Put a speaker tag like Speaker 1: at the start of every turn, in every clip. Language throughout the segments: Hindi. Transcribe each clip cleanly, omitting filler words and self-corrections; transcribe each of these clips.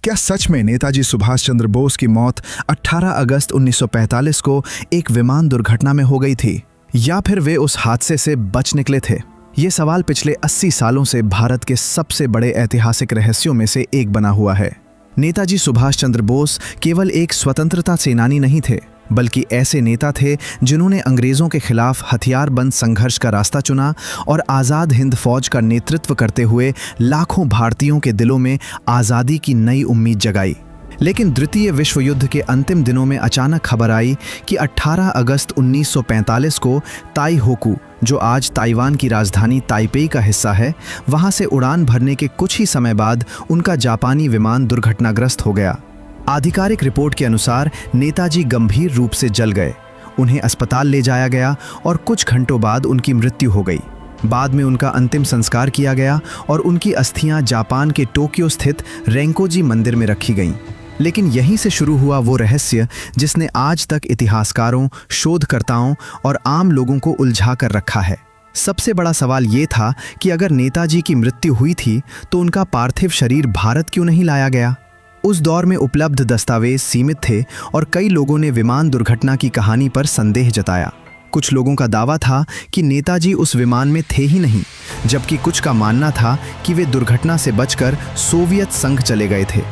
Speaker 1: क्या सच में नेताजी सुभाष चंद्र बोस की मौत 18 अगस्त 1945 को एक विमान दुर्घटना में हो गई थी, या फिर वे उस हादसे से बच निकले थे? ये सवाल पिछले 80 सालों से भारत के सबसे बड़े ऐतिहासिक रहस्यों में से एक बना हुआ है। नेताजी सुभाष चंद्र बोस केवल एक स्वतंत्रता सेनानी नहीं थे, बल्कि ऐसे नेता थे जिन्होंने अंग्रेजों के खिलाफ हथियारबंद संघर्ष का रास्ता चुना और आज़ाद हिंद फौज का नेतृत्व करते हुए लाखों भारतीयों के दिलों में आज़ादी की नई उम्मीद जगाई। लेकिन द्वितीय विश्व युद्ध के अंतिम दिनों में अचानक खबर आई कि 18 अगस्त 1945 को ताई होकू, जो आज ताइवान की राजधानी ताइपेई का हिस्सा है, वहां से उड़ान भरने के कुछ ही समय बाद उनका जापानी विमान दुर्घटनाग्रस्त हो गया। आधिकारिक रिपोर्ट के अनुसार नेताजी गंभीर रूप से जल गए। उन्हें अस्पताल ले जाया गया और कुछ घंटों बाद उनकी मृत्यु हो गई। बाद में उनका अंतिम संस्कार किया गया और उनकी अस्थियां जापान के टोक्यो स्थित रेंकोजी मंदिर में रखी गईं। लेकिन यहीं से शुरू हुआ वो रहस्य जिसने आज तक इतिहासकारों, शोधकर्ताओं और आम लोगों को उलझा कर रखा है। सबसे बड़ा सवाल ये था कि अगर नेताजी की मृत्यु हुई थी तो उनका पार्थिव शरीर भारत क्यों नहीं लाया गया? उस दौर में उपलब्ध दस्तावेज सीमित थे और कई लोगों ने विमान दुर्घटना की कहानी पर संदेह जताया। कुछ लोगों का दावा था कि नेताजी उस विमान में थे ही नहीं, जबकि कुछ का मानना था कि वे दुर्घटना से बचकर सोवियत संघ चले गए थे।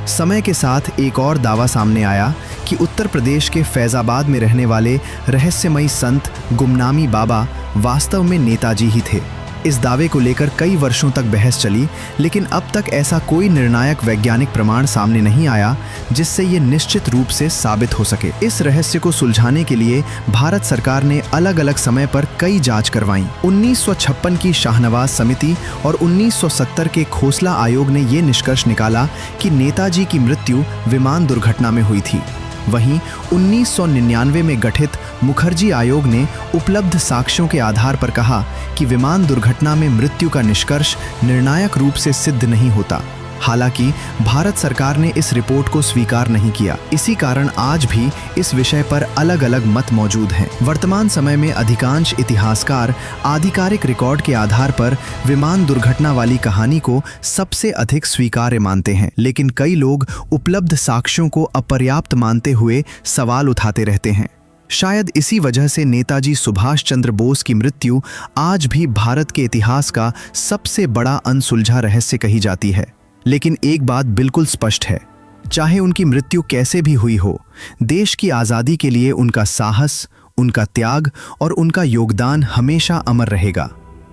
Speaker 1: समय के साथ एक और दावा सामने आया कि उत्तर प्रदेश के फैजाबाद में रहने वाले रहस्यमयी संत गुमनामी बाबा वास्तव में नेताजी ही थे। इस दावे को लेकर कई वर्षों तक बहस चली, लेकिन अब तक ऐसा कोई निर्णायक वैज्ञानिक प्रमाण सामने नहीं आया जिससे ये निश्चित रूप से साबित हो सके। इस रहस्य को सुलझाने के लिए भारत सरकार ने अलग अलग समय पर कई जांच करवाईं। 1956 की शाहनवाज समिति और 1970 के खोसला आयोग ने ये निष्कर्ष निकाला कि नेताजी की मृत्यु विमान दुर्घटना में हुई थी। वहीं 1999 में गठित मुखर्जी आयोग ने उपलब्ध साक्ष्यों के आधार पर कहा कि विमान दुर्घटना में मृत्यु का निष्कर्ष निर्णायक रूप से सिद्ध नहीं होता। हालांकि भारत सरकार ने इस रिपोर्ट को स्वीकार नहीं किया। इसी कारण आज भी इस विषय पर अलग अलग मत मौजूद हैं। वर्तमान समय में अधिकांश इतिहासकार आधिकारिक रिकॉर्ड के आधार पर विमान दुर्घटना वाली कहानी को सबसे अधिक स्वीकार्य मानते हैं, लेकिन कई लोग उपलब्ध साक्ष्यों को अपर्याप्त मानते हुए सवाल उठाते रहते हैं। शायद इसी वजह से नेताजी सुभाष चंद्र बोस की मृत्यु आज भी भारत के इतिहास का सबसे बड़ा अनसुलझा रहस्य कही जाती है। लेकिन एक बात बिल्कुल स्पष्ट है, चाहे उनकी मृत्यु कैसे भी हुई हो, देश की आज़ादी के लिए उनका साहस, उनका त्याग और उनका योगदान हमेशा अमर रहेगा।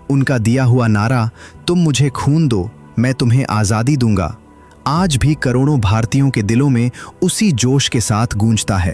Speaker 1: उनका दिया हुआ नारा, तुम मुझे खून दो, मैं तुम्हें आज़ादी दूंगा, आज भी करोड़ों भारतीयों के दिलों में उसी जोश के साथ गूंजता है।